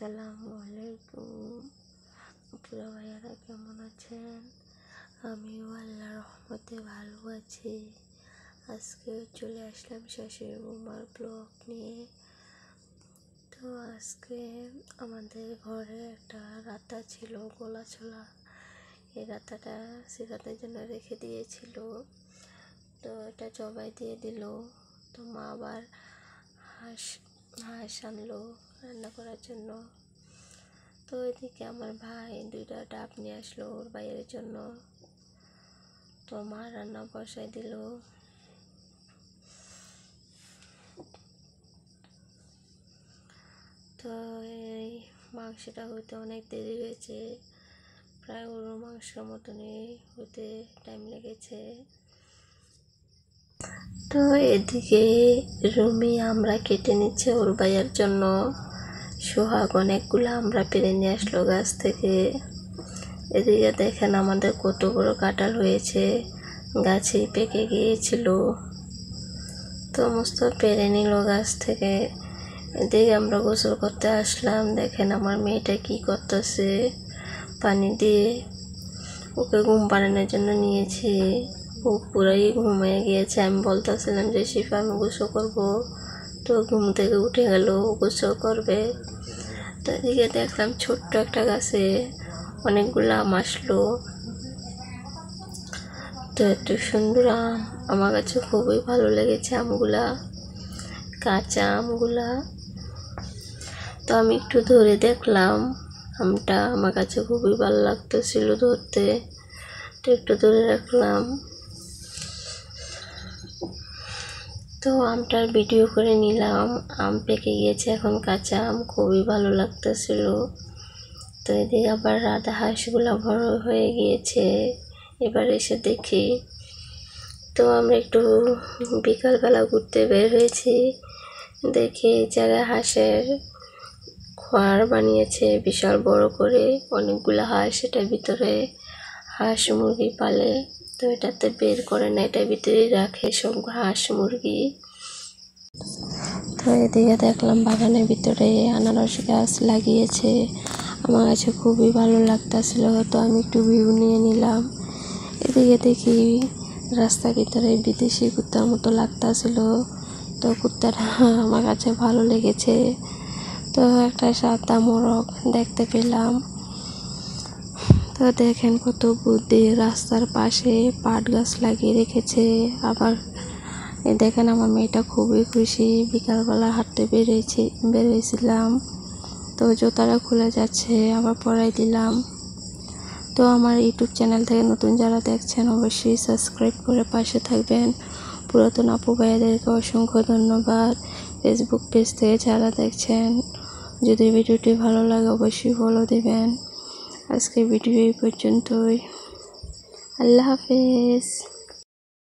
আসসালামু আলাইকুম। আপুরা ভাইয়ারা কেমন আছেন? আমিও আল্লাহর রহমতে ভালো আছি। আজকে চলে আসলাম শাশুড়ি বৌমার ব্লগ নিয়ে। তো আজকে আমাদের ঘরে একটা রাতা ছিল, গলা ছোলা। এই রাতাটা সিরাতের জন্য রেখে দিয়েছিল, তো এটা জবাই দিয়ে দিল। তো মা আবার হাঁস আনলো রান্না করার জন্য। তো এদিকে আমার ভাই 2টা ডাব নিয়ে আসলো ওর ভাইয়ের জন্য। তো মা রান্না বসাই দিল। তো এই মাংসটা হইতে অনেক দেরি হয়েছে, প্রায় ওর মাংসের মতনই হতে টাইম লেগেছে। তো এদিকে রুমি আমরা কেটে নিচ্ছে ওর ভাইয়ের জন্য। সোহাগ অনেকগুলো আমরা পেরে নিয়ে আসলো গাছ থেকে। এদিকে দেখেন আমাদের কত বড় কাঁঠাল হয়েছে, গাছে পেকে গিয়েছিল, তো সমস্ত পেরে নিল গাছ থেকে। এদিকে আমরা গোসল করতে আসলাম। দেখেন আমার মেয়েটা কি করতেছে, পানি দিয়ে ওকে ঘুম পাড়ানোর জন্য নিয়েছি। ও পুরাই ঘুমিয়ে গিয়েছে। আমি বলতেছিলাম যে শিফা আমি গোসল করবো, তো ঘুম থেকে উঠে গেল, গোসল করবে। তো এদিকে দেখলাম ছোট্ট একটা গাছে অনেকগুলো আম আসলো। তো এত সুন্দর আম, আমার কাছে খুবই ভালো লেগেছে আমগুলা, কাঁচা আমগুলা। তো আমি একটু ধরে দেখলাম আমটা, আমার কাছে খুবই ভালো লাগতেছিল ধরতে, তো একটু ধরে রাখলাম। তো আমটার ভিডিও করে নিলাম। আম পেকে গিয়েছে, এখন কাঁচা আম, খুবই ভালো লাগতেছিল। তো এদিকে আবার রাধা হাঁসগুলা বড় হয়ে গিয়েছে। এবার এসে দেখি, তো আমরা একটু বিকালবেলা ঘুরতে বের হয়েছি। দেখি এই জায়গায় হাঁসের ঘর বানিয়েছে বিশাল বড় করে, অনেকগুলো হাঁস এটার ভিতরে হাঁস মুরগি পালে। তো এটাতে বের করে না, এটার ভিতরে রাখে সব হাঁস মুরগি। তো এদিকে দেখলাম বাগানের ভিতরে আনারস গাছ লাগিয়েছে, আমার কাছে খুবই ভালো লাগতেছিল। তো আমি একটু ভিউ নিয়ে নিলাম। এদিকে দেখি রাস্তার ভিতরে বিদেশি কুত্তার মতো লাগতেছিল, তো কুত্তাটা আমার কাছে ভালো লেগেছে। তো একটা সাদা মোরগ দেখতে পেলাম। তো দেখেন কত বুদ্ধি, রাস্তার পাশে পাট গাছ লাগিয়ে রেখেছে। আবার দেখেন আমার মেয়েটা খুবই খুশি। বিকালবেলা হাঁটতে বেরিয়েছিলাম, তো জুতাটা খুলে যাচ্ছে, আবার পরাই দিলাম। তো আমার ইউটিউব চ্যানেল থেকে নতুন যারা দেখছেন অবশ্যই সাবস্ক্রাইব করে পাশে থাকবেন। পুরাতন আপু ভাইয়াদেরকে অসংখ্য ধন্যবাদ। ফেসবুক পেজ থেকে যারা দেখছেন, যদি ভিডিওটি ভালো লাগে অবশ্যই ফলো দেবেন। আজকে ভিডিও এই পর্যন্তই। আল্লাহ হাফেজ।